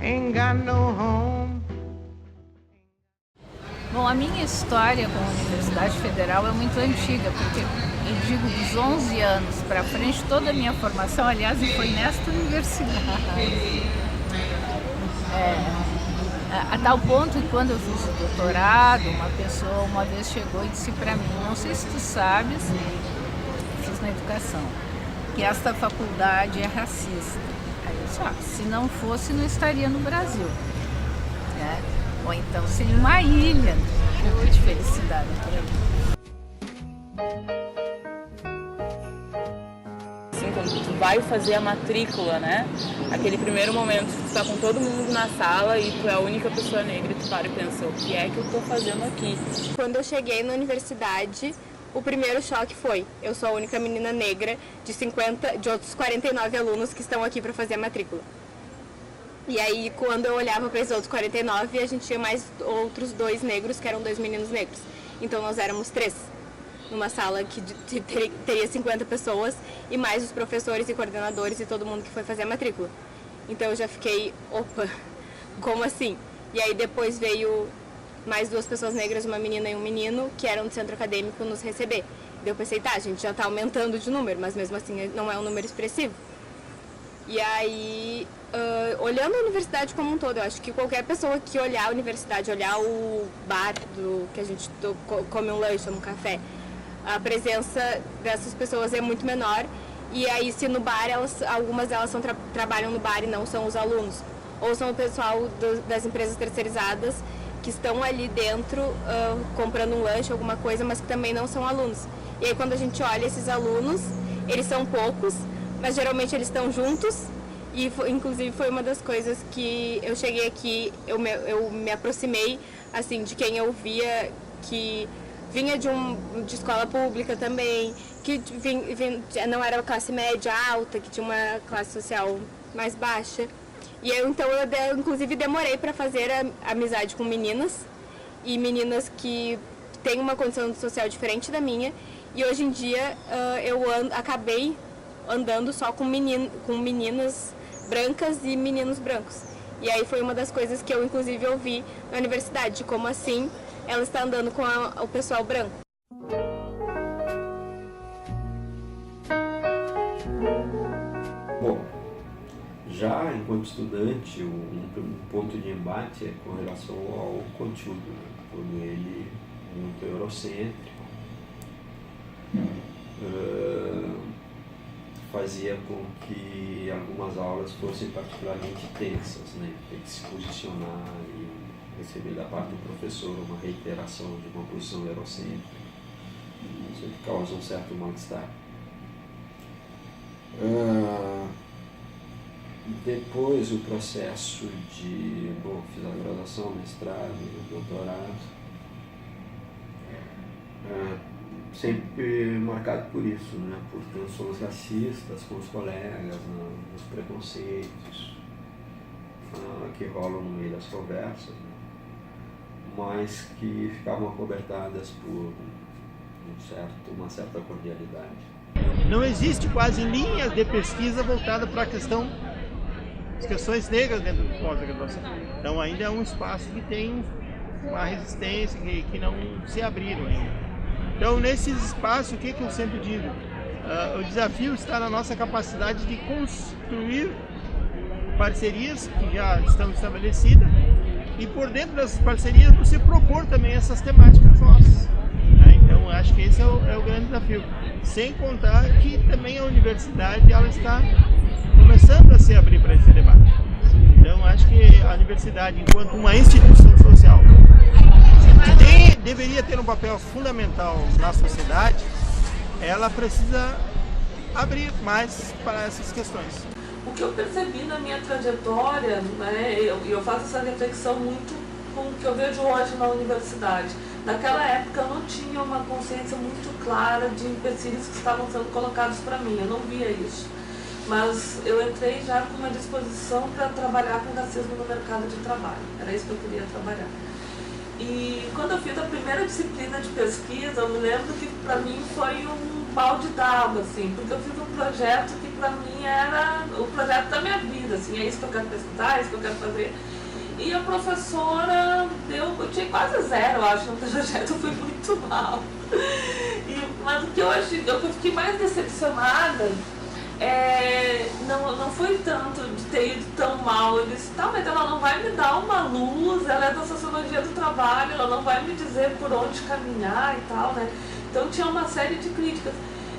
ain't got no home. Bom, a minha história com a Universidade Federal é muito antiga, porque eu digo dos 11 anos para frente, toda a minha formação, aliás, foi nesta universidade. A tal ponto que quando eu fiz o doutorado, uma pessoa uma vez chegou e disse para mim, não sei se tu sabes, fiz na educação, que esta faculdade é racista. Aí eu disse, se não fosse, não estaria no Brasil. Né? Ou então seria uma ilha de felicidade por aí. Assim, quando tu vai fazer a matrícula, né? Aquele primeiro momento que tu tá com todo mundo na sala e tu é a única pessoa negra e tu para e pensa, o que é que eu tô fazendo aqui? Quando eu cheguei na universidade, o primeiro choque foi, eu sou a única menina negra de outros 49 alunos que estão aqui para fazer a matrícula. E aí, quando eu olhava para esses outros 49, a gente tinha mais outros 2 negros, que eram 2 meninos negros. Então, nós éramos 3, numa sala que teria 50 pessoas, e mais os professores e coordenadores e todo mundo que foi fazer a matrícula. Então, eu já fiquei, opa, como assim? E aí, depois veio mais 2 pessoas negras, uma menina e um menino, que eram do centro acadêmico, nos receber. Daí eu pensei, a gente já está aumentando de número, mas mesmo assim não é um número expressivo. E aí, olhando a universidade como um todo, eu acho que qualquer pessoa que olhar a universidade, olhar o bar que a gente come um lanche ou um café, a presença pessoas é muito menor. E aí, se no bar, algumas delas trabalham no bar e não são os alunos, ou são o pessoal das empresas terceirizadas que estão ali dentro comprando um lanche, alguma coisa, mas que também não são alunos. E aí, quando a gente olha esses alunos, eles são poucos, mas geralmente eles estão juntos. E inclusive foi uma das coisas que eu cheguei aqui, eu me aproximei assim de quem eu via que vinha de escola pública também, que não era classe média alta, que tinha uma classe social mais baixa. E eu inclusive demorei para fazer amizade com meninas, e meninas que têm uma condição social diferente da minha. E hoje em dia acabei andando só com meninas brancas e meninos brancos. E aí foi uma das coisas que eu inclusive ouvi na universidade, de como assim ela está andando com o pessoal branco. Bom, já enquanto estudante, um ponto de embate é com relação ao conteúdo, né? Todo ele muito eurocêntrico, fazia com que algumas aulas fossem particularmente tensas, né? Ter que se posicionar e receber da parte do professor uma reiteração de uma posição eurocêntrica. Isso causa um certo mal-estar. Depois o processo fiz a graduação, mestrado, doutorado, sempre marcado por isso, né? Por tensões racistas com os colegas, nos preconceitos que rolam no meio das conversas, né? Mas que ficavam acobertadas por uma certa cordialidade. Não existe quase linhas de pesquisa voltada para as questões negras dentro do pós-graduação. Então ainda é um espaço que tem uma resistência, que não se abriram ainda. Então nesses espaços, o que eu sempre digo? O desafio está na nossa capacidade de construir parcerias que já estão estabelecidas e por dentro dessas parcerias você propor também essas temáticas nossas. Então acho que esse é o grande desafio. Sem contar que também a universidade ela está começando a se abrir para esse debate. Então acho que a universidade, enquanto uma instituição social, que deveria ter um papel fundamental na sociedade, ela precisa abrir mais para essas questões. O que eu percebi na minha trajetória, né, eu faço essa reflexão muito com o que eu vejo hoje na universidade. Naquela época eu não tinha uma consciência muito clara de empecilhos que estavam sendo colocados para mim, eu não via isso. Mas eu entrei já com uma disposição para trabalhar com racismo no mercado de trabalho, era isso que eu queria trabalhar. E quando eu fiz a primeira disciplina de pesquisa, eu me lembro que para mim foi um balde d'água, assim, porque eu fiz um projeto que para mim era, o projeto da minha vida, assim, é isso que eu quero pesquisar, é isso que eu quero fazer. E a professora eu tinha quase 0, eu acho, no projeto, eu fui muito mal. Mas o que eu fiquei mais decepcionada não foi tanto de ter ido tão mal. Eu disse, tá, mas ela não vai me dar uma luz, ela é da sociologia do trabalho, ela não vai me dizer por onde caminhar e tal, né? Então tinha uma série de críticas.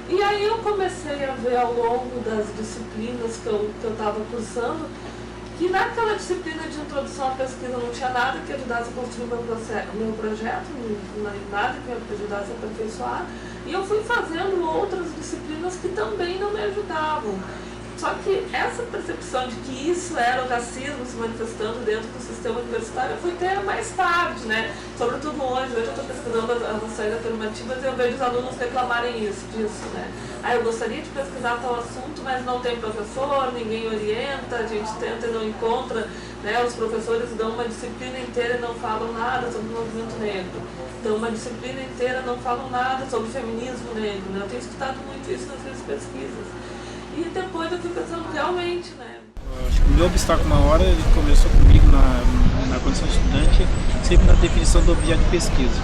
E aí eu comecei a ver ao longo das disciplinas que eu estava cursando, que naquela disciplina de introdução à pesquisa não tinha nada que ajudasse a construir meu projeto, nada que me ajudasse a aperfeiçoar, e eu fui fazendo outras disciplinas que também não me ajudavam. Só que essa percepção de que isso era o racismo se manifestando dentro do sistema universitário eu fui ter mais tarde, né? Sobretudo hoje eu estou pesquisando as ações afirmativas e eu vejo os alunos reclamarem disso, né? Eu gostaria de pesquisar tal assunto, mas não tem professor, ninguém orienta, a gente tenta e não encontra, né? Os professores dão uma disciplina inteira e não falam nada sobre o movimento negro. Dão uma disciplina inteira e não falam nada sobre o feminismo negro, né? Eu tenho escutado muito isso nas minhas pesquisas. E depois eu fui pensando realmente, né? Acho que o meu obstáculo maior ele começou comigo na condição de estudante, sempre na definição do objeto de pesquisa.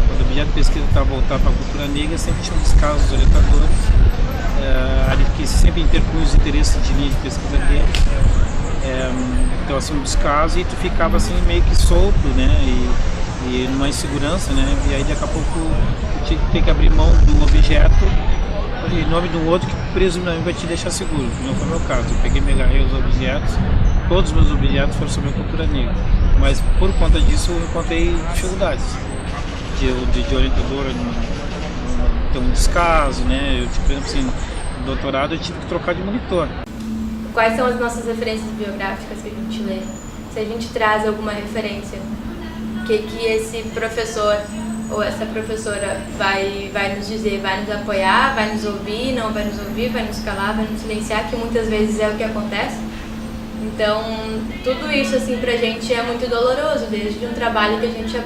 Quando o objeto de pesquisa estava voltado para a cultura negra, sempre tinha uns casos orientadores, que sempre interpunham os interesses de linha de pesquisa deles. Então, assim, um descaso e tu ficava assim meio que solto, né? E numa insegurança, né? E aí daqui a pouco tu tinha que ter que abrir mão do objeto em nome de um outro que presumivelmente vai te deixar seguro. Não foi o meu caso. Eu peguei e me agarrei os objetos, todos os meus objetos foram sobre a cultura negra. Mas por conta disso eu encontrei dificuldades de orientadora, ter um descaso, né? Eu, por exemplo, assim, no doutorado eu tive que trocar de monitor. Quais são as nossas referências biográficas que a gente lê? Se a gente traz alguma referência, o que esse professor ou essa professora vai nos dizer, vai nos apoiar, vai nos ouvir, não vai nos ouvir, vai nos calar, vai nos silenciar, que muitas vezes é o que acontece. Então, tudo isso assim pra gente é muito doloroso, desde um trabalho que a gente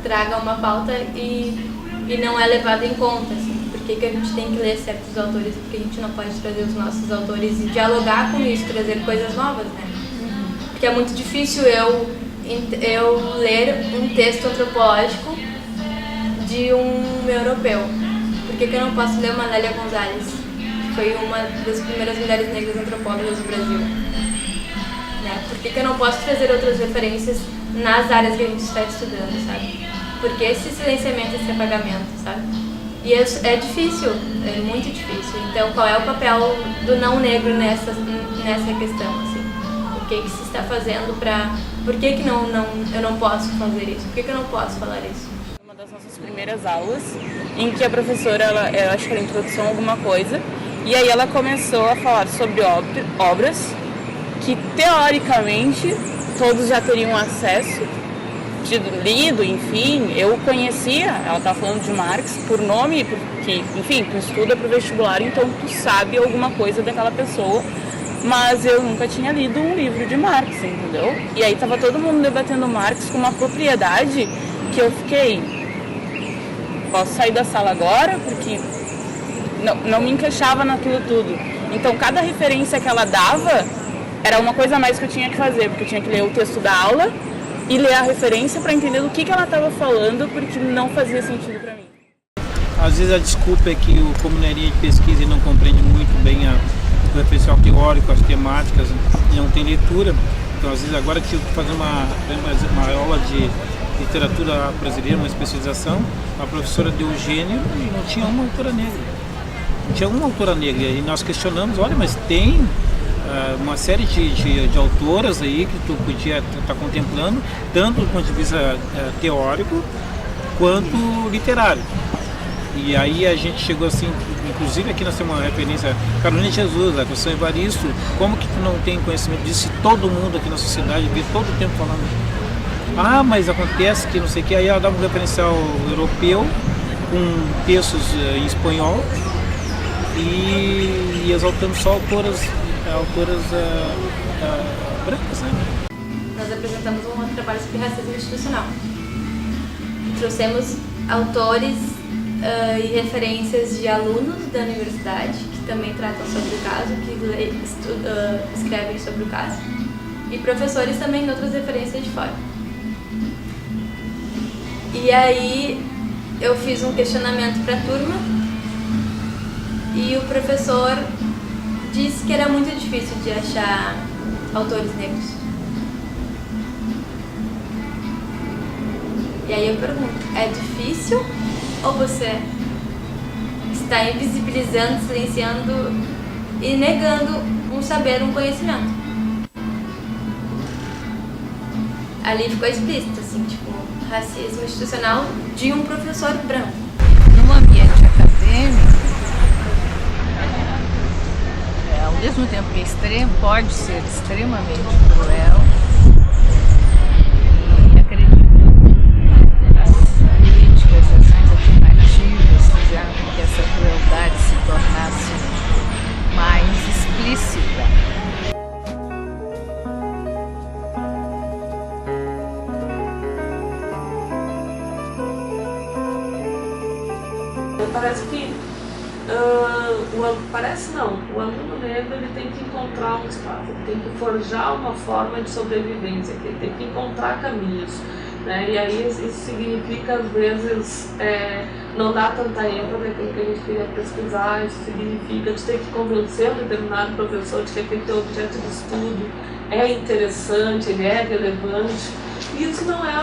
traga uma pauta e não é levado em conta, assim. Por que a gente tem que ler certos autores, porque a gente não pode trazer os nossos autores e dialogar com isso, trazer coisas novas, né? Porque é muito difícil eu ler um texto antropológico de um europeu. Por que eu não posso ler uma Lélia Gonzalez, que foi uma das primeiras mulheres negras antropólogas do Brasil? Né? Por que eu não posso trazer outras referências nas áreas que a gente está estudando, sabe? Porque esse silenciamento, esse apagamento, sabe? E é difícil, é muito difícil. Então, qual é o papel do não negro nessa questão, assim? O que se está fazendo para... Por que eu não posso fazer isso? Por que eu não posso falar isso? Uma das nossas primeiras aulas, em que a professora, eu acho que era introdução a alguma coisa, e aí ela começou a falar sobre obras que, teoricamente, todos já teriam acesso, tido lido, enfim. Eu conhecia, ela estava falando de Marx por nome, porque, enfim, tu estuda para o vestibular, então tu sabe alguma coisa daquela pessoa, mas eu nunca tinha lido um livro de Marx, entendeu? E aí estava todo mundo debatendo Marx com uma propriedade que eu fiquei, posso sair da sala agora? Porque não me encaixava naquilo tudo. Então, cada referência que ela dava era uma coisa a mais que eu tinha que fazer, porque eu tinha que ler o texto da aula e ler a referência para entender do que ela estava falando, porque não fazia sentido para mim. Às vezes a desculpa é que o comunidade de pesquisa não compreende muito bem o referencial teórico, as temáticas, e não tem leitura. Então, às vezes, agora que eu estou fazendo uma aula de literatura brasileira, uma especialização, a professora deu gênero e não tinha uma autora negra. Não tinha uma autora negra. E nós questionamos, olha, mas tem uma série de autoras aí que tu podia estar contemplando, tanto do ponto de vista teórico quanto literário. E aí a gente chegou assim, inclusive aqui nós temos uma referência, Carolina de Jesus, a questão Evaristo, como que tu não tem conhecimento disso? Todo mundo aqui na sociedade vê todo o tempo falando, mas acontece que não sei o que, aí ela dava um referencial europeu com textos em espanhol e exaltando só autoras brancas, né? Nós apresentamos um outro trabalho sobre racismo institucional. Trouxemos autores e referências de alunos da universidade que também tratam sobre o caso, que escrevem sobre o caso, e professores também em outras referências de fora. E aí eu fiz um questionamento para a turma e o professor disse que era muito difícil de achar autores negros. E aí eu pergunto, é difícil ou você está invisibilizando, silenciando e negando um saber, um conhecimento? Ali ficou explícito, assim, tipo, racismo institucional de um professor branco. No ambiente acadêmico, ao mesmo tempo que é extremo, pode ser extremamente cruel, e acredito que as políticas, ações afirmativas fizeram com que essa crueldade se tornasse mais explícita. Parece que o aluno negro ele tem que encontrar um espaço, ele tem que forjar uma forma de sobrevivência, ele tem que encontrar caminhos, né? E aí isso significa às vezes não dar tanta ênfase naquilo que a gente queria pesquisar, isso significa de ter que convencer um determinado professor de que aquele teu objeto de estudo é interessante, ele é relevante. E isso não é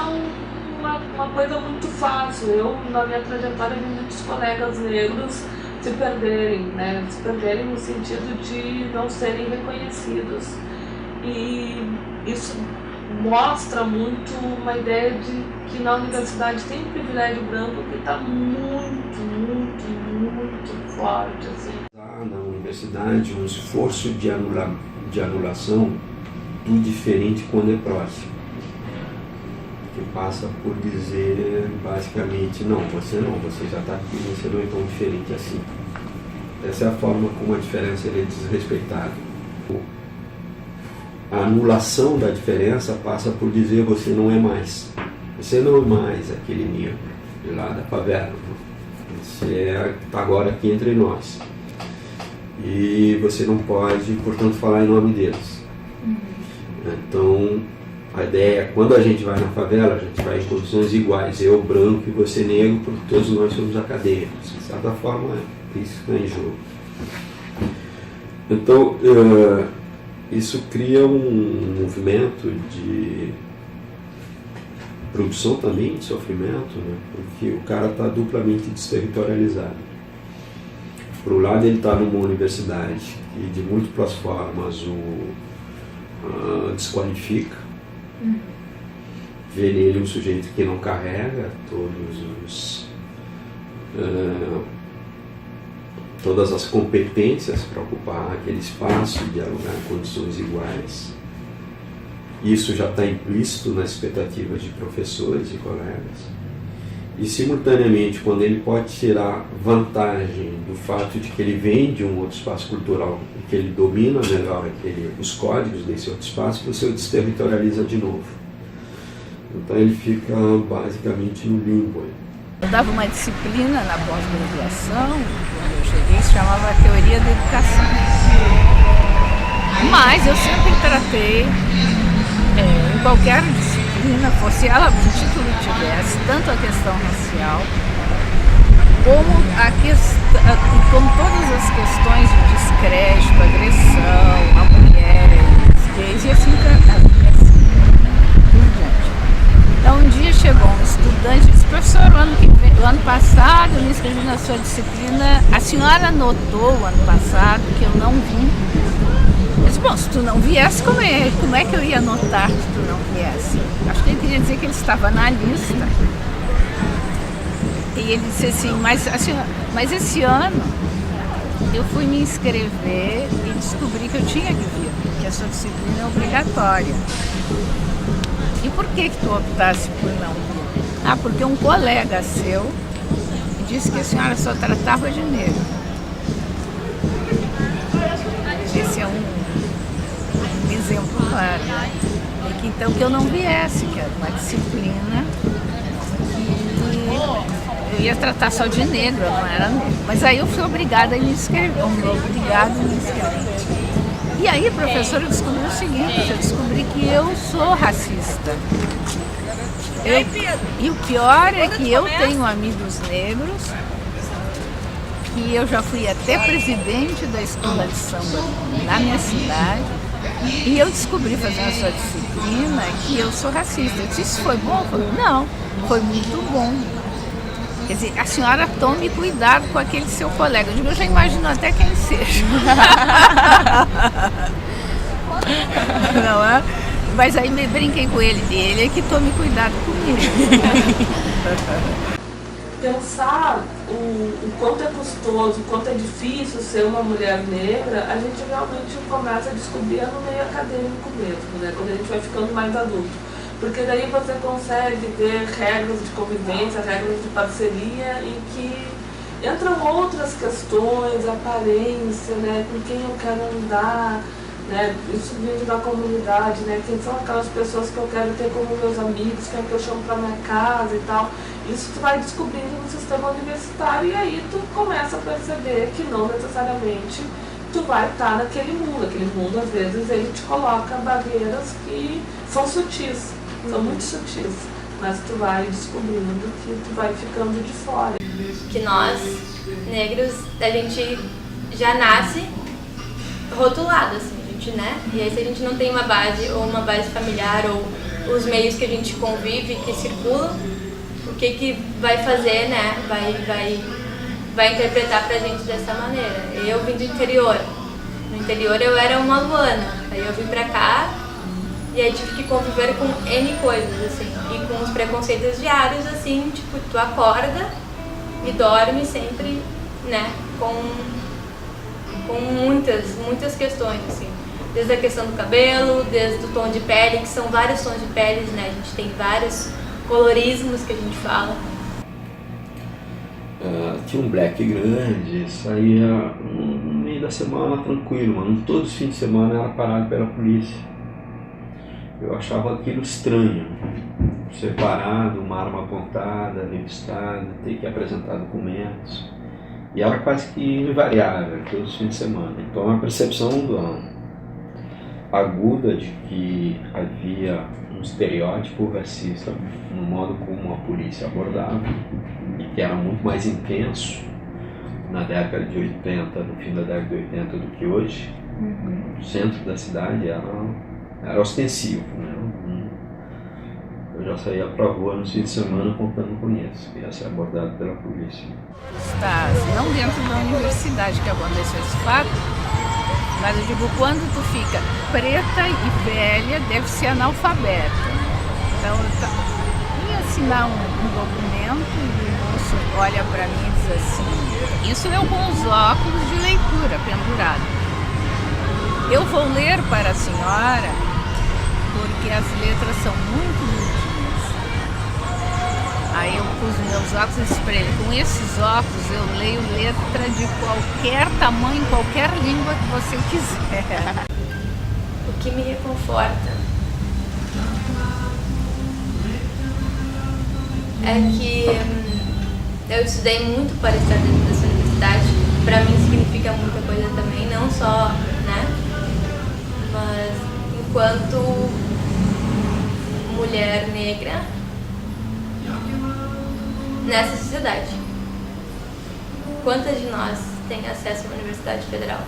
uma coisa muito fácil. Eu, na minha trajetória, vi muitos colegas negros se perderem, né? Se perderem no sentido de não serem reconhecidos. E isso mostra muito uma ideia de que na universidade tem um privilégio branco que está muito, muito, muito forte. Assim. Na universidade, um esforço de anulação do diferente quando é próximo. Que passa por dizer, basicamente, você já está aqui, você não é tão diferente assim. Essa é a forma como a diferença é desrespeitada. A anulação da diferença passa por dizer, você não é mais. Você não é mais aquele negro de lá da favela. Você está agora aqui entre nós. E você não pode, portanto, falar em nome deles. Então, a ideia é, quando a gente vai na favela, a gente vai em condições iguais, eu branco e você negro, porque todos nós somos acadêmicos. De certa forma, isso está em jogo. Então, isso cria um movimento de produção também de sofrimento, né? Porque o cara está duplamente desterritorializado. Por um lado, ele está numa universidade que, de múltiplas formas, o desqualifica. Vê nele um sujeito que não carrega todas as competências para ocupar aquele espaço, dialogar em condições iguais. Isso já está implícito nas expectativas de professores e colegas. E, simultaneamente, quando ele pode tirar vantagem do fato de que ele vem de um outro espaço cultural e que ele domina melhor os códigos desse outro espaço, você o desterritorializa de novo. Então ele fica basicamente no limbo. Eu dava uma disciplina na pós-graduação, quando eu cheguei, se chamava Teoria da Educação. Mas eu sempre tratei, em qualquer disciplina, fosse ela que título tivesse, tanto a questão racial, como todas as questões de descrédito, agressão a mulheres, gays e assim por diante. Então um dia chegou um estudante e disse, professor, o ano passado eu me inscrevi na sua disciplina, a senhora notou o ano passado que eu não vim? Eu disse, bom, se tu não viesse, como é que eu ia notar que tu não viesse? Acho que ele queria dizer que ele estava na lista. E ele disse assim, mas esse ano eu fui me inscrever e descobri que eu tinha que vir, que a sua disciplina é obrigatória. E por que tu optasse por não vir? Porque um colega seu disse que a senhora só tratava de negro. Esse é um exemplo claro. E que eu não viesse, que era uma disciplina que eu ia tratar só de negro, eu não era negro. Mas aí eu fui obrigada a me inscrever, E aí, professora, eu descobri o seguinte, eu descobri que eu sou racista. E o pior é que eu tenho amigos negros, que eu já fui até presidente da escola de samba na minha cidade, e eu descobri fazendo essa disciplina que eu sou racista. Eu disse, isso foi bom? Não, foi muito bom. Quer dizer, a senhora tome cuidado com aquele seu colega. Eu digo, eu já imagino até quem seja. Não é? Mas aí me brinquei com ele é que tome cuidado comigo. Pensar o quanto é custoso, o quanto é difícil ser uma mulher negra, a gente realmente começa a descobrir no meio acadêmico mesmo, né? Quando a gente vai ficando mais adulto. Porque daí você consegue ter regras de convivência, regras de parceria, em que entram outras questões, aparência, né? Com quem eu quero andar, né? Isso vindo da comunidade, né? Quem são aquelas pessoas que eu quero ter como meus amigos, quem é que eu chamo para minha casa e tal. Isso tu vai descobrindo no sistema universitário e aí tu começa a perceber que não necessariamente tu vai estar naquele mundo. Aquele mundo, às vezes, ele te coloca barreiras que são sutis, são muito sutis, mas tu vai descobrindo que tu vai ficando de fora. Que nós, negros, a gente já nasce rotulado, assim, a gente, né? E aí se a gente não tem uma base, ou uma base familiar, ou os meios que a gente convive, que circulam, o que vai fazer, né? Vai interpretar pra gente dessa maneira. Eu vim do interior. No interior eu era uma Luana. Aí eu vim pra cá e aí tive que conviver com N coisas, assim. E com os preconceitos diários, assim, tipo, tu acorda e dorme sempre, né? Com muitas questões, assim. Desde a questão do cabelo, desde o tom de pele, que são vários tons de pele, né? A gente tem vários colorismos que a gente fala. Tinha um black grande, saía no meio da semana tranquilo, mano. Todos os fins de semana era parado pela polícia. Eu achava aquilo estranho. Ser parado, uma arma apontada, revistada, ter que apresentar documentos. E era quase que invariável, todos os fins de semana. Então a percepção aguda de que havia um estereótipo racista no modo como a polícia abordava, e que era muito mais intenso na década de 80, no fim da década de 80 do que hoje. O centro da cidade era ostensivo, né? Eu já saía pra rua no fim de semana contando com isso, que ia ser abordado pela polícia. Não dentro da universidade que aconteceu esse fato, mas eu digo, quando tu fica preta e velha, deve ser analfabeta. Então eu ia assinar um documento e o moço olha para mim e diz assim, isso eu com os óculos de leitura pendurado. Eu vou ler para a senhora porque as letras são muito bonitinhas. Aí eu pus meus óculos e disse para ele, com esses óculos eu leio letra de qualquer tamanho, qualquer língua que você quiser. O que me reconforta é que eu estudei muito para estar dentro dessa universidade. Para mim significa muita coisa também, não só, né? Mas enquanto mulher negra nessa sociedade, quantas de nós têm acesso a uma universidade federal?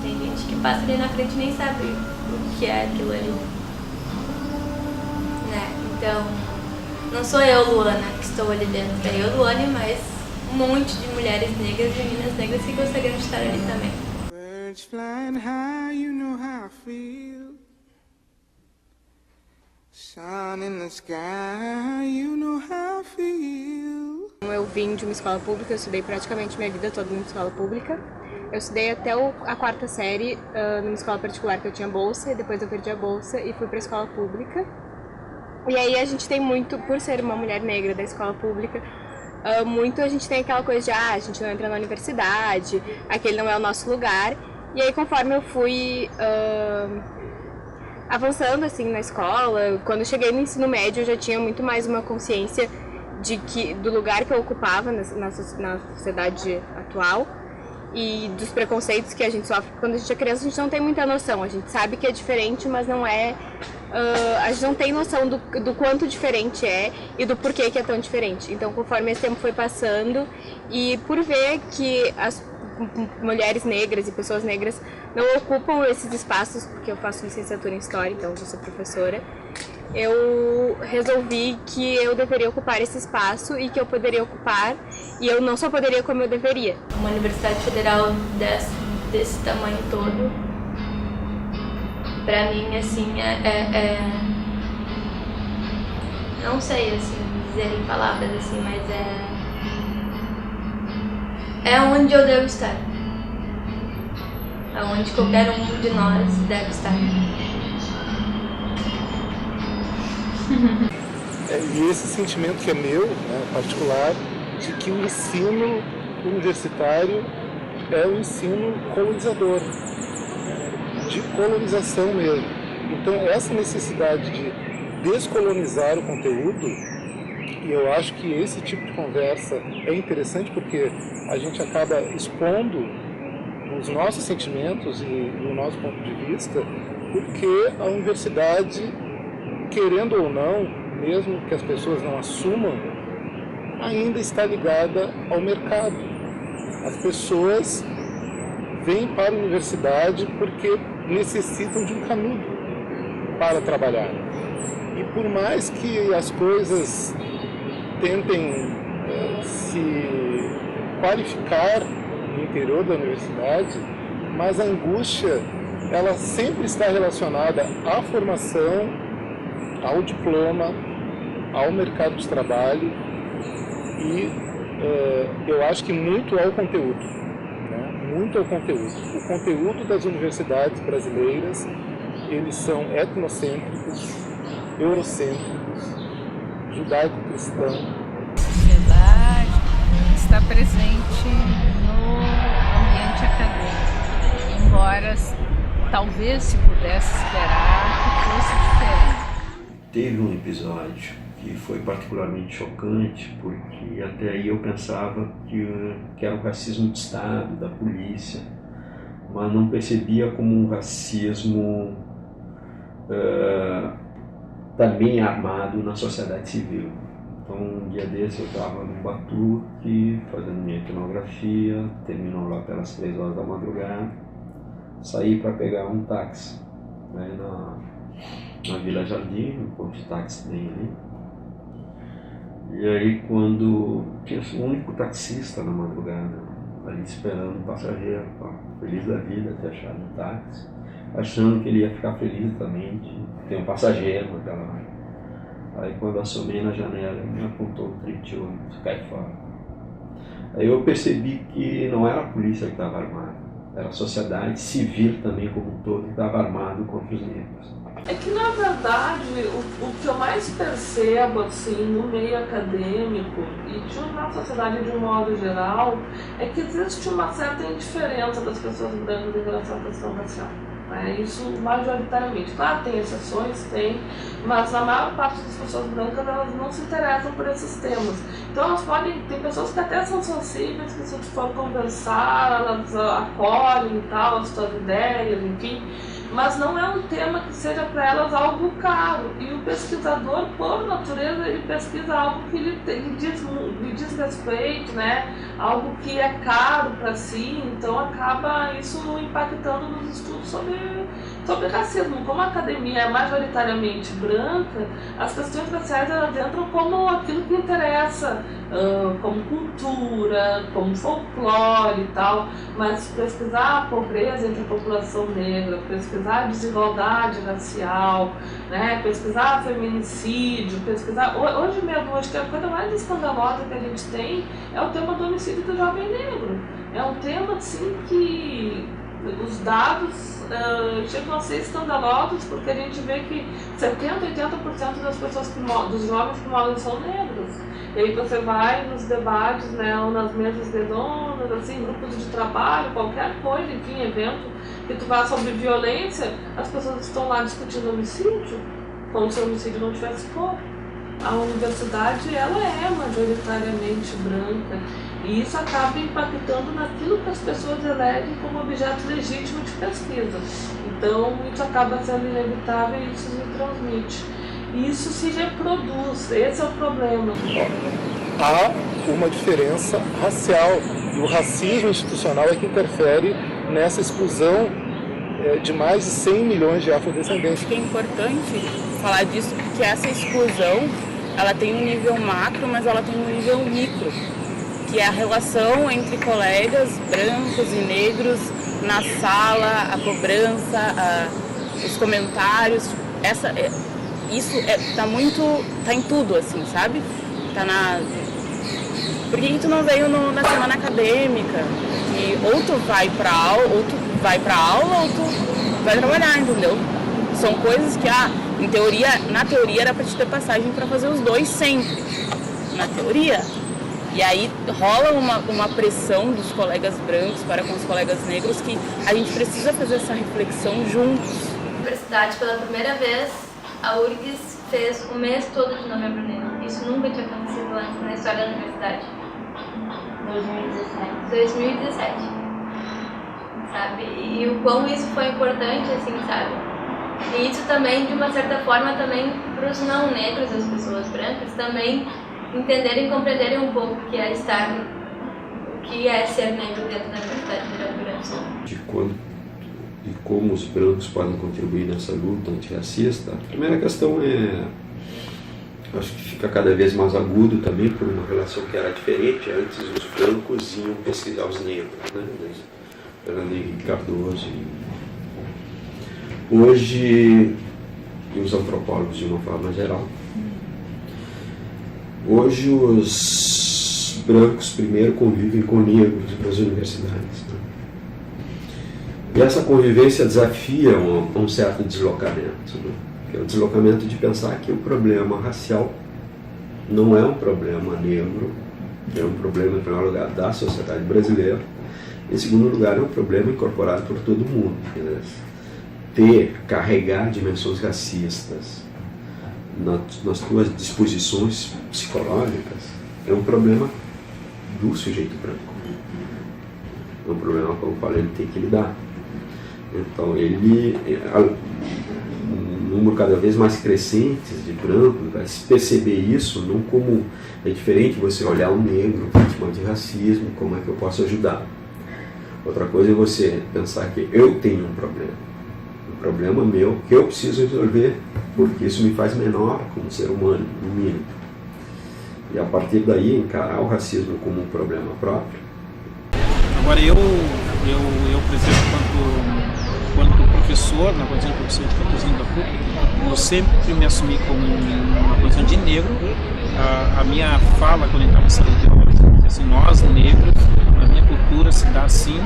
Tem gente que passa ali na frente e nem sabe o que é aquilo ali, né? Então, não sou eu, Luana, que estou ali dentro, é eu, Luana, mas um monte de mulheres negras e meninas negras que gostariam de estar ali também. Birds flying high, you know how I feel. Sun in the sky, you know how I feel. Eu vim de uma escola pública, eu estudei praticamente minha vida toda numa escola pública. Eu estudei até a quarta série numa escola particular que eu tinha bolsa, e depois eu perdi a bolsa e fui para a escola pública. E aí a gente tem muito, por ser uma mulher negra da escola pública, muito a gente tem aquela coisa de, a gente não entra na universidade, aquele não é o nosso lugar. E aí conforme eu fui avançando assim na escola, quando eu cheguei no ensino médio, eu já tinha muito mais uma consciência do lugar que eu ocupava na sociedade atual e dos preconceitos que a gente sofre. Quando a gente é criança, a gente não tem muita noção. A gente sabe que é diferente, mas não é... a gente não tem noção do quanto diferente é e do porquê que é tão diferente. Então, conforme esse tempo foi passando e por ver que as mulheres negras e pessoas negras não ocupam esses espaços, porque eu faço licenciatura em História, então eu sou professora, eu resolvi que eu deveria ocupar esse espaço e que eu poderia ocupar, e eu não só poderia como eu deveria. Uma universidade federal desse tamanho todo, pra mim, assim, não sei, assim, dizer em palavras, assim, mas é onde eu devo estar. É onde qualquer um de nós deve estar. E esse sentimento que é meu, né, particular, de que o ensino universitário é um ensino colonizador, de colonização mesmo. Então essa necessidade de descolonizar o conteúdo, e eu acho que esse tipo de conversa é interessante porque a gente acaba expondo os nossos sentimentos e o nosso ponto de vista, porque a universidade, querendo ou não, mesmo que as pessoas não assumam, ainda está ligada ao mercado. As pessoas vêm para a universidade porque necessitam de um canudo para trabalhar. E por mais que as coisas tentem se qualificar no interior da universidade, mas a angústia, ela sempre está relacionada à formação, ao diploma, ao mercado de trabalho e eu acho que muito ao conteúdo, né? Muito ao conteúdo. O conteúdo das universidades brasileiras, eles são etnocêntricos, eurocêntricos, judaico-cristão. A sociedade está presente no ambiente acadêmico, embora talvez se pudesse esperar que fosse diferente. Teve um episódio que foi particularmente chocante, porque até aí eu pensava que era um racismo de Estado, da polícia, mas não percebia como um racismo também armado na sociedade civil. Então, um dia desse eu estava no Batuque, fazendo minha etnografia, terminou lá pelas 3 horas da madrugada, saí para pegar um táxi, né, na Vila Jardim, no ponto de táxi tem ali. E aí quando tinha o único taxista na madrugada, ali esperando um passageiro, feliz da vida, ter achado um táxi, achando que ele ia ficar feliz também de ter um passageiro naquela hora. Aí quando assomei na janela, ele me apontou 38, cai fora. Aí eu percebi que não era a polícia que estava armada, era a sociedade civil também como um todo que estava armado contra os negros. É que, na verdade, o que eu mais percebo, assim, no meio acadêmico e na sociedade de um modo geral, é que existe uma certa indiferença das pessoas brancas em relação à questão racial. Isso majoritariamente. Claro, tem exceções, mas a maior parte das pessoas brancas, elas não se interessam por esses temas. Então elas tem pessoas que até são sensíveis, que se for conversar, elas acolhem e tal, as suas ideias, enfim, mas não é um tema que seja para elas algo caro. E o pesquisador, por natureza, ele pesquisa algo que lhe diz respeito, né? Algo que é caro para si, então acaba isso impactando nos estudos sobre racismo. Como a academia é majoritariamente branca, as questões raciais elas entram como aquilo que interessa, como cultura, como folclore e tal, mas pesquisar a pobreza entre a população negra, pesquisar a desigualdade racial, né? Pesquisar feminicídio, pesquisar... Hoje mesmo, acho que a coisa mais escandalosa que a gente tem é o tema do homicídio do jovem negro. É um tema, assim, que os dados chegam a ser escandalosos, porque a gente vê que 70%, 80% das pessoas dos jovens que morrem são negros. E aí você vai nos debates, né, ou nas mesas redondas, assim, grupos de trabalho, qualquer coisa, enfim, evento que tu fala sobre violência, as pessoas estão lá discutindo homicídio, como se o homicídio não tivesse pouco. A universidade, ela é majoritariamente branca, e isso acaba impactando naquilo que as pessoas elegem como objeto legítimo de pesquisa. Então, isso acaba sendo inevitável e isso se transmite. E isso se reproduz, esse é o problema. Há uma diferença racial, e o racismo institucional é que interfere nessa exclusão de mais de 100 milhões de afrodescendentes. Acho que é importante falar disso porque essa exclusão, ela tem um nível macro, mas ela tem um nível micro, que é a relação entre colegas brancos e negros na sala, a cobrança, os comentários. Isso tá em tudo, assim, sabe? Por que tu não veio na semana acadêmica? E ou tu vai pra aula, ou tu vai trabalhar, entendeu? São coisas que, na teoria era pra te ter passagem pra fazer os dois sempre. Na teoria. E aí rola uma pressão dos colegas brancos para com os colegas negros que a gente precisa fazer essa reflexão juntos. Na universidade, pela primeira vez, a URGS fez o mês todo de Novembro Negro. Isso nunca tinha acontecido antes na história da universidade. 2017. Sabe? E o quão isso foi importante, assim, sabe? E isso também, de uma certa forma, também para os não negros, as pessoas brancas, também entenderem e compreenderem um pouco o que é ser negro dentro da Universidade Federal do Rio Grande do Sul. De quando e como os brancos podem contribuir nessa luta antirracista, a primeira questão acho que fica cada vez mais agudo também por uma relação que era diferente. Antes os brancos iam pesquisar os negros, né? Fernando Henrique Cardoso. Hoje, e os antropólogos de uma forma geral, hoje os brancos primeiro convivem com negros nas universidades, né? E essa convivência desafia um certo deslocamento, né? Que é o deslocamento de pensar que o problema racial não é um problema negro, é um problema, em primeiro lugar, da sociedade brasileira, em segundo lugar, é um problema incorporado por todo mundo. Carregar dimensões racistas nas tuas disposições psicológicas é um problema do sujeito branco. É um problema com o qual ele tem que lidar. Então, um número cada vez mais crescente de brancos vai perceber isso, não como é diferente você olhar um negro vítima de racismo, como é que eu posso ajudar. Outra coisa é você pensar que eu tenho um problema meu que eu preciso resolver, porque isso me faz menor como ser humano, no mínimo. E a partir daí encarar o racismo como um problema próprio. Agora eu por exemplo, quanto professor, na condição de professor de catecismo da PUC, eu sempre me assumi como uma condição de negro. A minha fala quando eu estava em sala de aula, assim, nós negros, a minha cultura se dá assim,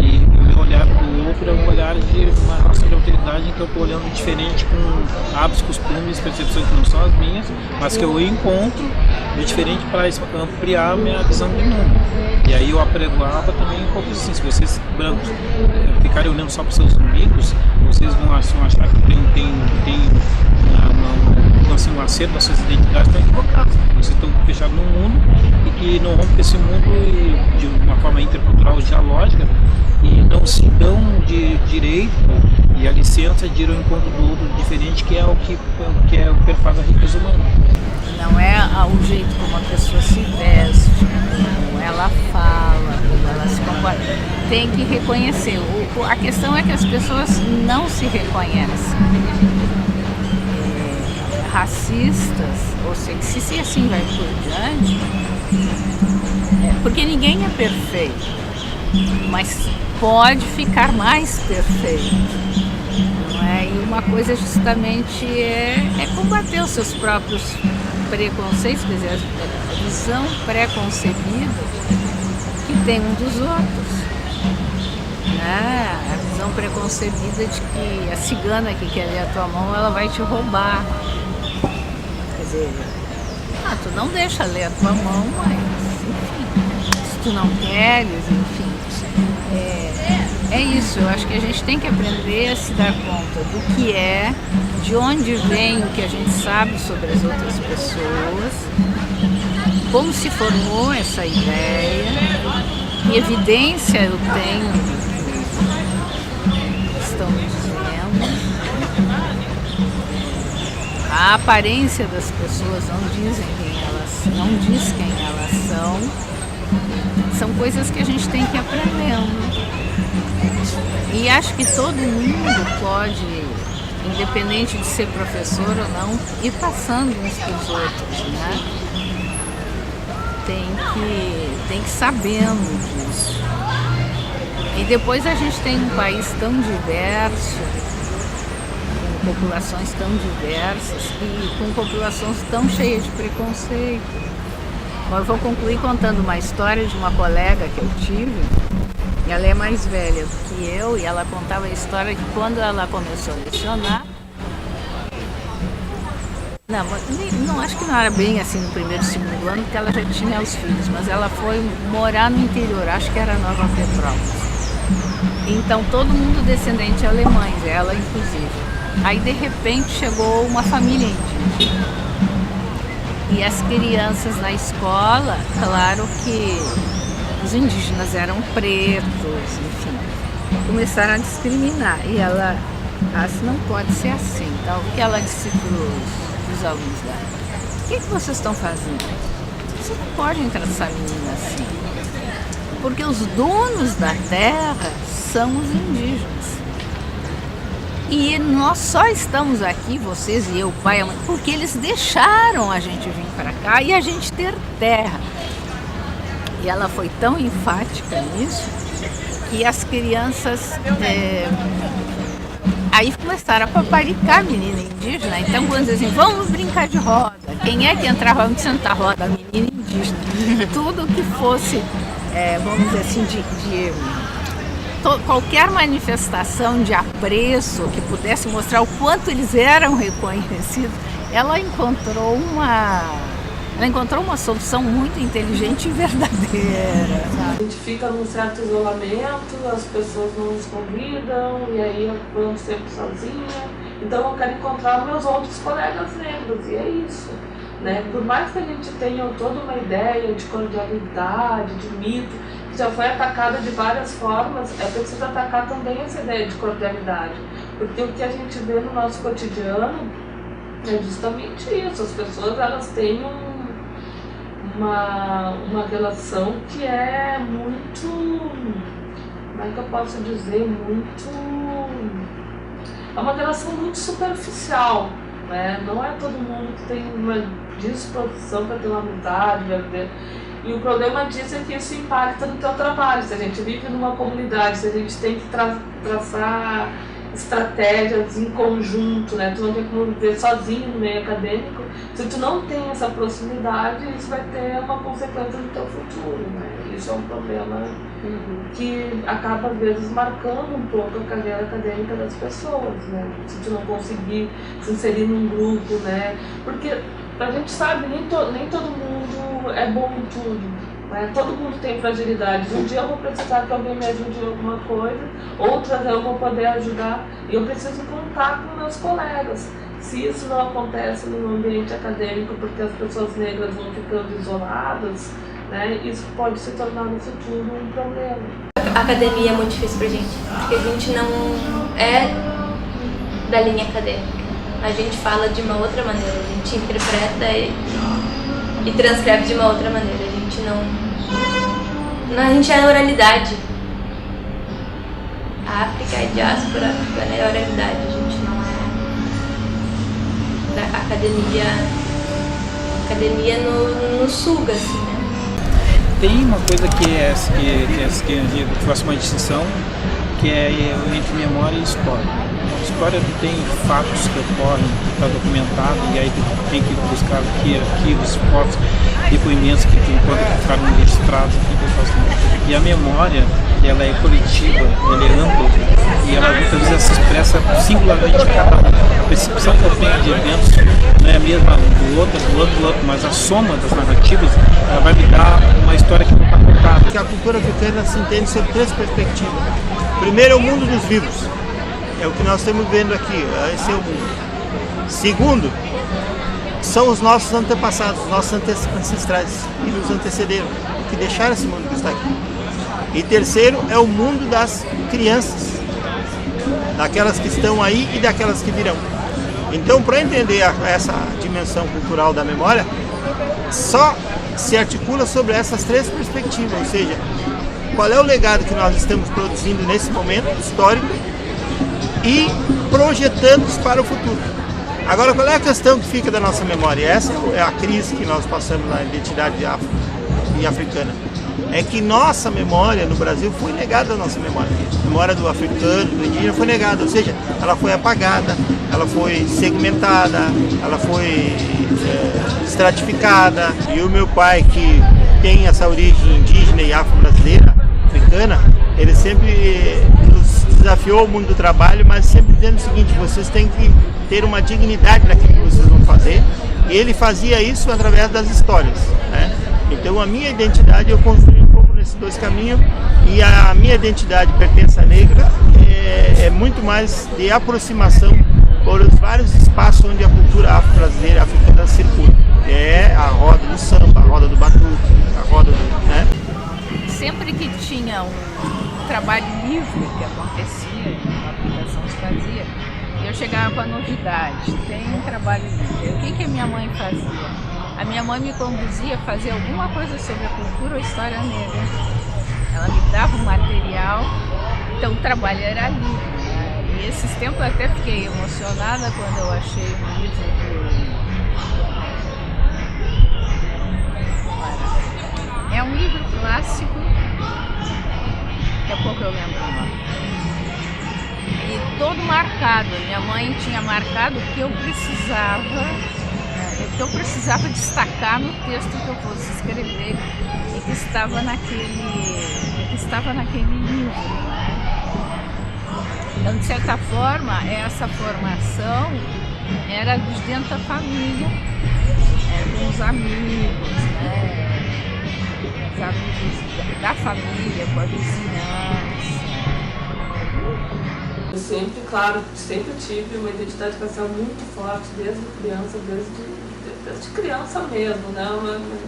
e o meu olhar para o outro é um olhar de uma relação de autoridade em que eu estou olhando diferente, com hábitos, costumes, percepções que não são as minhas, mas que eu encontro diferente para ampliar a minha visão do mundo. E aí eu apregoava também um pouco assim, se vocês brancos ficarem olhando só para os seus amigos, vocês vão achar que tem assim, um acerto das suas identidades, estão equivocados. Vocês estão fechados no mundo e que não rompem esse mundo de uma forma intercultural dialógica e não se dão de direito e a licença de ir ao encontro do outro diferente, que é o que perfaz a riqueza humana. Não é o jeito como a pessoa se veste, como ela fala, como ela se comporta. Tem que reconhecer. A questão é que as pessoas não se reconhecem. Racistas, ou sexistas, e assim vai por diante, porque ninguém é perfeito, mas pode ficar mais perfeito, não é? E uma coisa justamente é combater os seus próprios preconceitos, quer dizer, a visão preconcebida que tem um dos outros, né? A visão preconcebida de que a cigana que quer ler a tua mão, ela vai te roubar. Quer dizer, tu não deixa ler a tua mão, mas enfim, se tu não queres, enfim, é isso, eu acho que a gente tem que aprender a se dar conta do que é, de onde vem o que a gente sabe sobre as outras pessoas, como se formou essa ideia, que evidência eu tenho do que estão me dizendo. A aparência das pessoas não diz quem elas são. São coisas que a gente tem que ir aprendendo. E acho que todo mundo pode, independente de ser professor ou não, ir passando uns para os outros, né? Tem que ir sabendo disso. E depois a gente tem um país tão diverso, com populações tão diversas e com populações tão cheias de preconceito. Eu vou concluir contando uma história de uma colega que eu tive. Ela é mais velha do que eu e ela contava a história que quando ela começou a lecionar, não, acho que não era bem assim no primeiro e segundo ano, porque ela já tinha os filhos, mas ela foi morar no interior, acho que era Nova Petrópolis. Então todo mundo descendente de alemães, ela inclusive. Aí de repente chegou uma família indígena. E as crianças na escola, claro que os indígenas eram pretos, enfim, começaram a discriminar. E ela, não pode ser assim. Então, o que ela disse para os alunos dela? O que vocês estão fazendo? Você não pode entrar nessa menina assim. Porque os donos da terra são os indígenas. E nós só estamos aqui, vocês e eu, pai e mãe, porque eles deixaram a gente vir para cá e a gente ter terra. E ela foi tão enfática nisso que as crianças aí começaram a paparicar a menina indígena. Então, quando dizem, vamos brincar de roda, quem é que entrava? Vamos sentar roda, a menina indígena. Tudo que fosse, vamos dizer assim, qualquer manifestação de apreço que pudesse mostrar o quanto eles eram reconhecidos, ela encontrou uma solução muito inteligente e verdadeira. A gente fica num certo isolamento, as pessoas não nos convidam, e aí eu ando sempre sozinha. Então eu quero encontrar meus outros colegas negros, e é isso. Né? Por mais que a gente tenha toda uma ideia de cordialidade, de mito, que já foi atacada de várias formas, é preciso atacar também essa ideia de cordialidade. Porque o que a gente vê no nosso cotidiano é justamente isso. As pessoas elas têm uma relação que é muito, como é que eu posso dizer, é uma relação muito superficial, né? Não é todo mundo que tem uma disposição para ter uma amizade, e o problema disso é que isso impacta no teu trabalho. Se a gente vive numa comunidade, se a gente tem que traçar estratégias em conjunto, né? Tu não tem como viver sozinho no meio acadêmico. Se tu não tem essa proximidade, isso vai ter uma consequência no teu futuro, né? Isso é um problema que acaba, às vezes, marcando um pouco a carreira acadêmica das pessoas, né? Se tu não conseguir se inserir num grupo, né? Porque a gente sabe, nem todo mundo é bom em tudo. Todo mundo tem fragilidades. Um dia eu vou precisar que alguém me ajude em alguma coisa, outras eu vou poder ajudar, e eu preciso contar com meus colegas. Se isso não acontece no ambiente acadêmico, porque as pessoas negras vão ficando isoladas, né, isso pode se tornar no futuro um problema. A academia é muito difícil pra gente, porque a gente não é da linha acadêmica. A gente fala de uma outra maneira, a gente interpreta e transcreve de uma outra maneira. A gente é oralidade. A África é diáspora, a africana é oralidade. A gente não é da academia. A academia nos suga, assim, né? Tem uma coisa que eu faço uma distinção, que é entre memória e história. A história tem fatos que ocorrem, que está documentado, e aí tu tem que buscar arquivos, fotos, depoimentos que tu encontra que ficaram registrados. E a memória, ela é coletiva, ela é ampla, e ela muitas vezes se expressa singularmente de cada um. A percepção que eu tenho de eventos não é a mesma do outro, mas a soma das narrativas, ela vai me dar uma história que não está contada. A cultura africana se entende sob três perspectivas. Primeiro é o mundo dos vivos, é o que nós estamos vendo aqui, esse é o mundo. Segundo, são os nossos antepassados, os nossos ancestrais, que nos antecederam, que deixaram esse mundo que está aqui. E terceiro é o mundo das crianças, daquelas que estão aí e daquelas que virão. Então, para entender essa dimensão cultural da memória, só se articula sobre essas três perspectivas, ou seja, qual é o legado que nós estamos produzindo nesse momento histórico e projetando para o futuro. Agora, qual é a questão que fica da nossa memória? Essa é a crise que nós passamos na identidade africana. É que nossa memória no Brasil foi negada, a nossa memória. A memória do africano, do indígena foi negada, ou seja, ela foi apagada, ela foi segmentada, ela foi estratificada. E o meu pai, que tem essa origem indígena e afro-brasileira, africana, ele sempre nos desafiou ao mundo do trabalho, mas sempre dizendo o seguinte: vocês têm que ter uma dignidade naquilo que vocês vão fazer. E ele fazia isso através das histórias, né? Então a minha identidade eu construí um pouco nesses dois caminhos, e a minha identidade pertença negra é muito mais de aproximação por os vários espaços onde a cultura afro-brasileira e africana circula. É a roda do samba, a roda do batuque, a roda do... né? Sempre que tinha um trabalho livre que acontecia, uma aplicação se fazia, eu chegava com a novidade: tem um trabalho livre. O que a minha mãe fazia? A minha mãe me conduzia a fazer alguma coisa sobre a cultura ou história negra. Ela me dava um material, então o trabalho era livre, né? E esses tempos eu até fiquei emocionada quando eu achei um livro é um livro clássico, daqui a pouco eu lembro o nome. E todo marcado, minha mãe tinha marcado o que eu precisava destacar no texto que eu fosse escrever e que estava naquele livro, né? Então, de certa forma, essa formação era de dentro da família, com os amigos, né? Os amigos da família, com a vizinhança. Eu sempre, claro, sempre tive uma identidade racial muito forte desde criança, desde criança mesmo, né?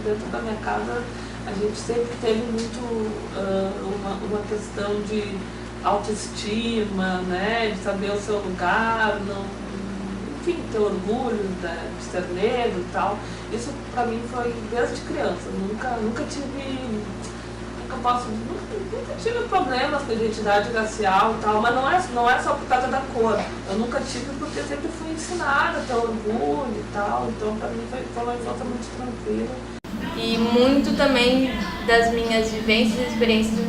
Dentro da minha casa a gente sempre teve muito uma questão de autoestima, né? De saber o seu lugar, não, enfim, ter orgulho, né? De ser negro e tal. Isso pra mim foi desde criança. Nunca tive problemas com identidade racial e tal, mas não é só por causa da cor. Eu nunca tive porque eu sempre fui ensinada a ter orgulho e tal, então pra mim foi uma infância muito tranquila. E muito também das minhas vivências e experiências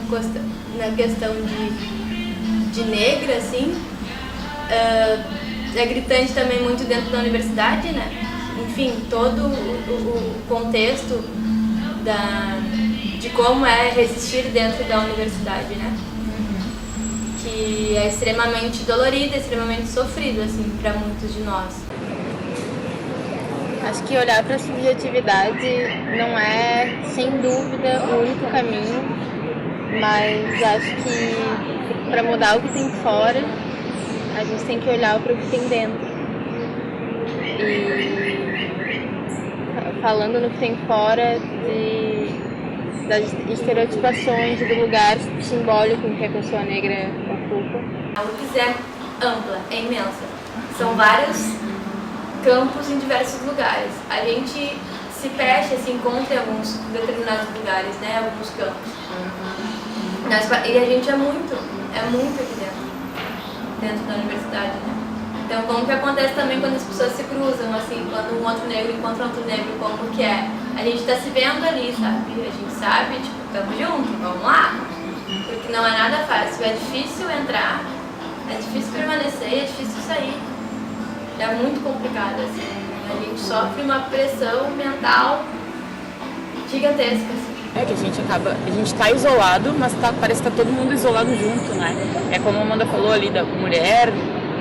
na questão de negra, assim, é gritante também muito dentro da universidade, né? Enfim, todo o contexto de como é resistir dentro da universidade, né? Que é extremamente dolorido, extremamente sofrido, assim, para muitos de nós. Acho que olhar para a subjetividade não é, sem dúvida, o único caminho, mas acho que para mudar o que tem fora, a gente tem que olhar para o que tem dentro. E falando no que tem fora, das estereotipações do lugar simbólico em que a pessoa negra ocupa. A UFES é ampla, é imensa. São vários campos em diversos lugares. A gente se fecha, se encontra em alguns determinados lugares, né? Alguns campos. E a gente é muito aqui dentro da universidade, né? Então, como que acontece também quando as pessoas se cruzam, assim, quando um outro negro encontra outro negro, como que é? A gente tá se vendo ali, sabe? A gente sabe, tipo, tamo junto, vamos lá. Porque não é nada fácil, é difícil entrar, é difícil permanecer, é difícil sair. É muito complicado, assim. A gente sofre uma pressão mental gigantesca, assim. É que a gente tá isolado, mas parece que tá todo mundo isolado junto, né? É como a Amanda falou ali, da mulher,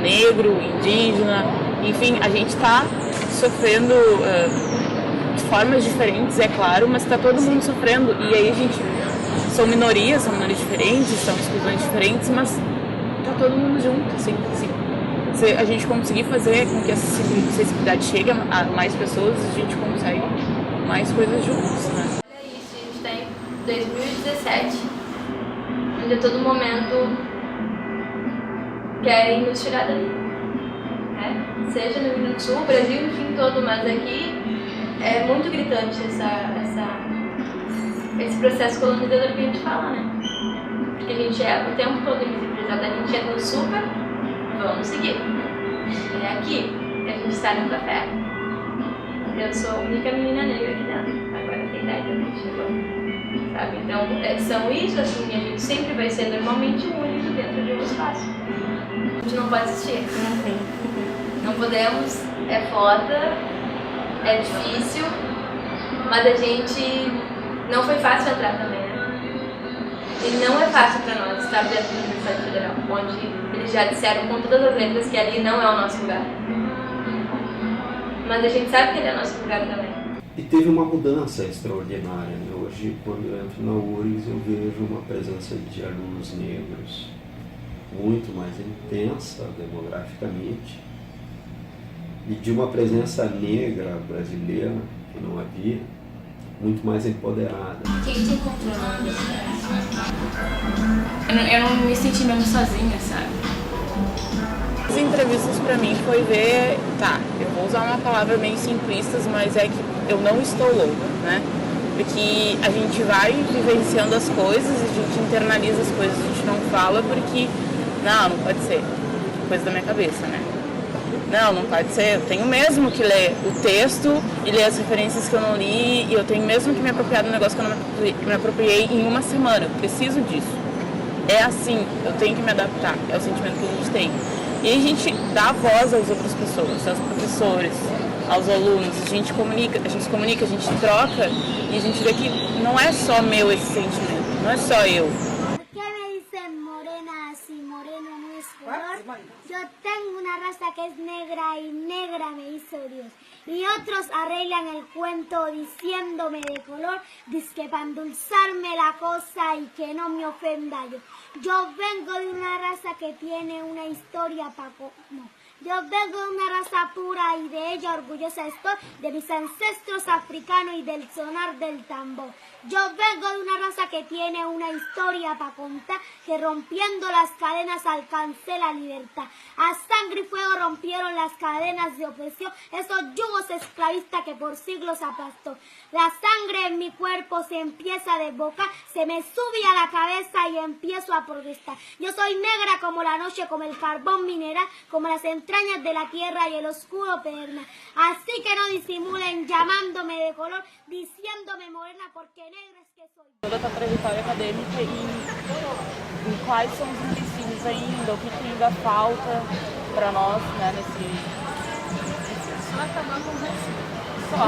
negro, indígena, enfim, a gente tá sofrendo de formas diferentes, é claro, mas tá todo mundo sofrendo, e aí são minorias diferentes, são exclusões diferentes, mas tá todo mundo junto, assim. Se a gente conseguir fazer com que essa acessibilidade chegue a mais pessoas, a gente consegue mais coisas juntos, né? É isso, a gente está em 2017, onde a todo momento querem nos tirar dali, né? Seja no Rio Grande do Sul, Brasil, enfim, todo, mas aqui é muito gritante esse processo colonizador que a gente fala, né? Porque a gente é o tempo todo invisibilizado, a gente entra no super, vamos seguir. É aqui que a gente está no café. Eu sou a única menina negra aqui dentro, agora tem 10 anos, chegou, sabe? Então, são isso, assim, a gente sempre vai ser normalmente o único dentro de um espaço. A gente não pode existir, não podemos, é foda, é difícil, mas a gente não foi fácil entrar também, né? E não é fácil para nós estar dentro da Universidade Federal, onde eles já disseram com todas as letras que ali não é o nosso lugar. Mas a gente sabe que ele é o nosso lugar também. E teve uma mudança extraordinária, né? Hoje, quando eu entro na URGS, eu vejo uma presença de alunos negros muito mais intensa demograficamente e de uma presença negra brasileira, que não havia, muito mais empoderada. Quem te encontrou na universidade? Eu não me senti mesmo sozinha, sabe? As entrevistas pra mim foi ver, eu vou usar uma palavra meio simplista, mas é que eu não estou louca, né? Porque a gente vai vivenciando as coisas, a gente internaliza as coisas, a gente não fala porque, não pode ser, coisa da minha cabeça, né? Não pode ser, eu tenho mesmo que ler o texto e ler as referências que eu não li, e eu tenho mesmo que me apropriar do negócio que eu não me apropriei em uma semana, eu preciso disso. É assim, eu tenho que me adaptar, é o sentimento que a gente tem. E a gente dá voz às outras pessoas, aos professores, aos alunos, a gente comunica, a gente troca, e a gente vê que não é só meu esse sentimento, não é só eu. Yo tengo una raza que es negra y negra me hizo Dios. Y otros arreglan el cuento diciéndome de color, dizque para endulzarme la cosa y que no me ofenda yo. Yo vengo de una raza que tiene una historia Yo vengo de una raza pura y de ella orgullosa estoy, de mis ancestros africanos y del sonar del tambor. Yo vengo de una raza que tiene una historia para contar, que rompiendo las cadenas alcancé la libertad. A sangre y fuego rompieron las cadenas de opresión, esos yugos esclavistas que por siglos aplastó. La sangre en mi cuerpo se empieza a desbocar, se me sube a la cabeza y empiezo a protestar. Yo soy negra como la noche, como el carbón mineral, como las entrañas de la tierra y el oscuro pedernal. Así que no disimulen llamándome de color, diciéndome morena, porque negra es que soy. Toda a tua trajetória acadêmica e quais são os empecilhos ainda, o que ainda falta para nós, né, nesse... Só acabar com o racismo. Só.